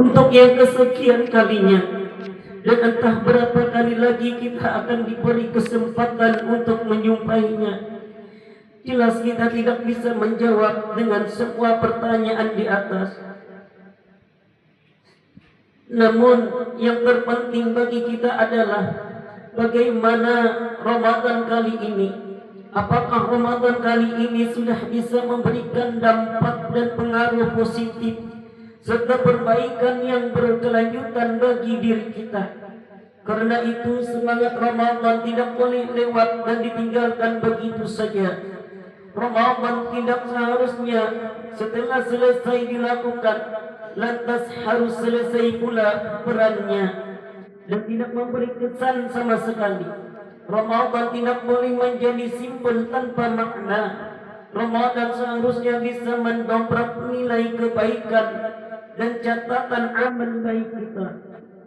untuk yang kesekian kalinya, dan entah berapa kali lagi kita akan diberi kesempatan untuk menyumpainya. Jelas kita tidak bisa menjawab dengan semua pertanyaan di atas. Namun yang terpenting bagi kita adalah bagaimana Ramadan kali ini. Apakah Ramadan kali ini sudah bisa memberikan dampak dan pengaruh positif serta perbaikan yang berkelanjutan bagi diri kita. Karena itu semangat Ramadan tidak boleh lewat dan ditinggalkan begitu saja. Ramadan tidak seharusnya setelah selesai dilakukan lantas harus selesai pula perannya dan tidak memberi kesan sama sekali. Ramadan tidak boleh menjadi simpel tanpa makna. Ramadan seharusnya bisa mendongkrak nilai kebaikan dan catatan amal baik kita.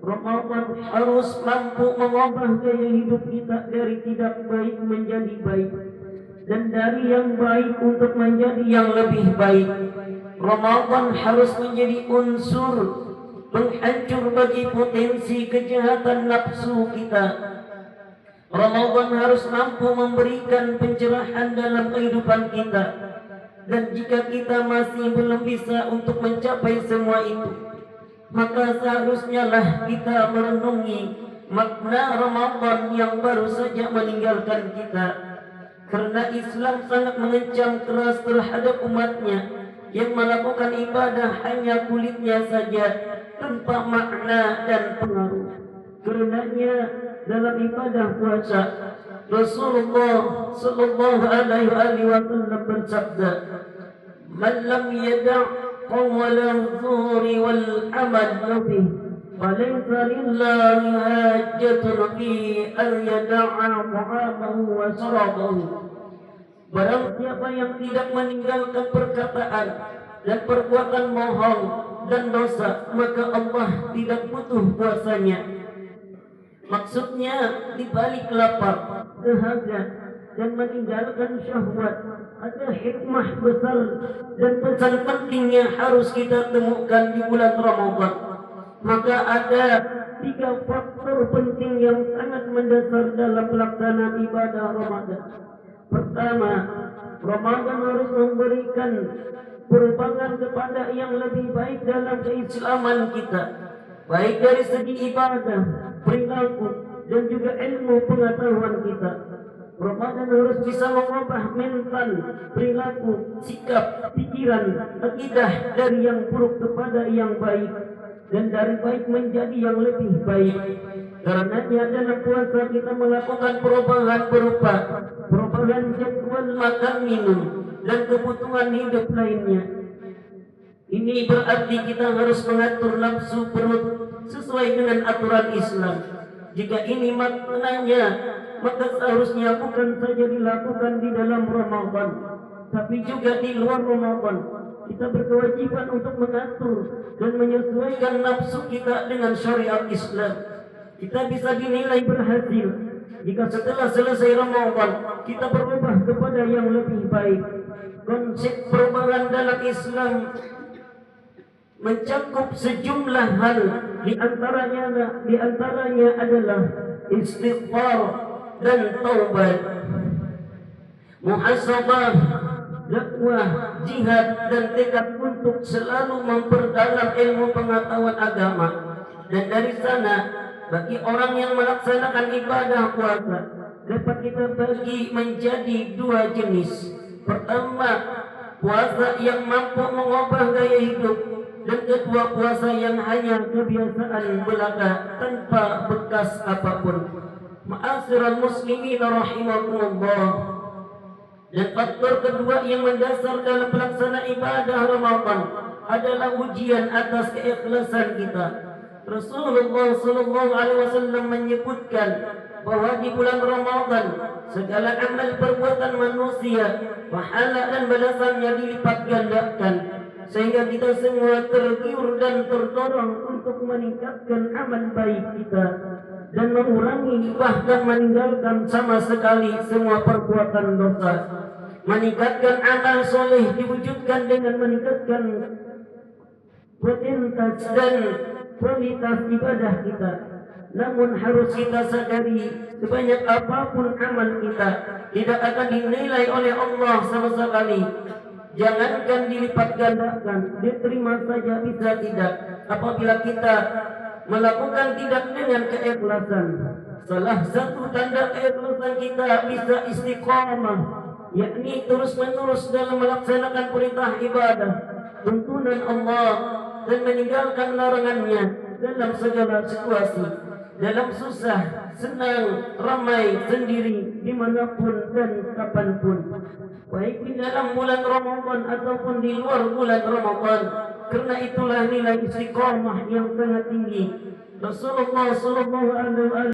Ramadan harus mampu mengubah gaya hidup kita dari tidak baik menjadi baik, dan dari yang baik untuk menjadi yang lebih baik. Ramadan harus menjadi unsur penghancur bagi potensi kejahatan nafsu kita. Ramadan harus mampu memberikan pencerahan dalam kehidupan kita. Dan jika kita masih belum bisa untuk mencapai semua itu, maka seharusnya lah kita merenungi makna Ramadan yang baru saja meninggalkan kita. Karena Islam sangat mengecam keras terhadap umatnya yang melakukan ibadah hanya kulitnya saja tanpa makna dan pengaruh. Karenanya dalam ibadah puasa Rasulullah sallallahu alaihi wasallam bersabda, "Man lam yada' qawla adh-dhuhri wal amal bih, falaysa lillahi hajatun fi an yada'a ta'amahu wa sharabahu." Barang siapa yang tidak meninggalkan perkataan dan perbuatan bohong dan dosa, maka Allah tidak butuh puasanya. Maksudnya di balik lapar, dahaga dan meninggalkan syahwat ada hikmah besar dan pesan penting yang harus kita temukan di bulan Ramadan. Maka ada 3 faktor penting yang sangat mendasar dalam pelaksanaan ibadah Ramadan. Pertama, Ramadan harus memberikan perubahan kepada yang lebih baik dalam keislaman kita, baik dari segi ibadah, perilaku, dan juga ilmu pengetahuan kita. Ramadan harus bisa mengubah mental, perilaku, sikap, pikiran, akidah dari yang buruk kepada yang baik, dan dari baik menjadi yang lebih baik. Karenanya dalam puasa kita melakukan perubahan berupa perubahan jadwal makan minum dan kebutuhan hidup lainnya. Ini berarti kita harus mengatur nafsu perut sesuai dengan aturan Islam. Jika ini maknanya, maka seharusnya bukan saja dilakukan di dalam Ramadan, tapi juga di luar Ramadan. Kita berkewajiban untuk mengatur dan menyesuaikan nafsu kita dengan syariat Islam. Kita bisa dinilai berhasil jika setelah selesai Ramadan kita berubah kepada yang lebih baik. Konsep perubahan dalam Islam mencakup sejumlah hal, di antaranya adalah istighfar dan taubat, muhasabah, dakwah, jihad, dan tekad untuk selalu memperdalam ilmu pengetahuan agama. Dan dari sana, bagi orang yang melaksanakan ibadah puasa dapat kita bagi menjadi 2 jenis. Pertama, puasa yang mampu mengubah gaya hidup, dan kedua, puasa yang hanya kebiasaan belaka tanpa bekas apapun. Ma'asyiral muslimin rahimakumullah. Dan faktor kedua yang mendasar dalam pelaksanaan ibadah Ramadan adalah ujian atas keikhlasan kita. Rasulullah sallallahu alaihi wasallam menyebutkan bahwa di bulan Ramadan segala amal perbuatan manusia pahala dan balasannya dilipat gandakan, sehingga kita semua tergiur dan terdorong untuk meningkatkan amal baik kita dan mengurangi bahkan meninggalkan sama sekali semua perbuatan dosa. Meningkatkan amal soleh diwujudkan dengan meningkatkan potentas dan kualitas ibadah kita. Namun harus kita sadari, sebanyak apapun amal kita tidak akan dinilai oleh Allah sama sekali. Jangankan dilipat gandakan, diterima saja bisa tidak apabila kita melakukan tidak dengan keikhlasan. Salah satu tanda keikhlasan kita bisa istiqamah, yakni terus menerus dalam melaksanakan perintah ibadah, tuntunan Allah dan meninggalkan larangannya dalam segala situasi, dalam susah, senang, ramai, sendiri, dimanapun dan kapanpun, baik di dalam bulan Ramadan ataupun di luar bulan Ramadan. Karena itulah nilai istiqamah yang sangat tinggi. Rasulullah sallallahu alaihi wasallam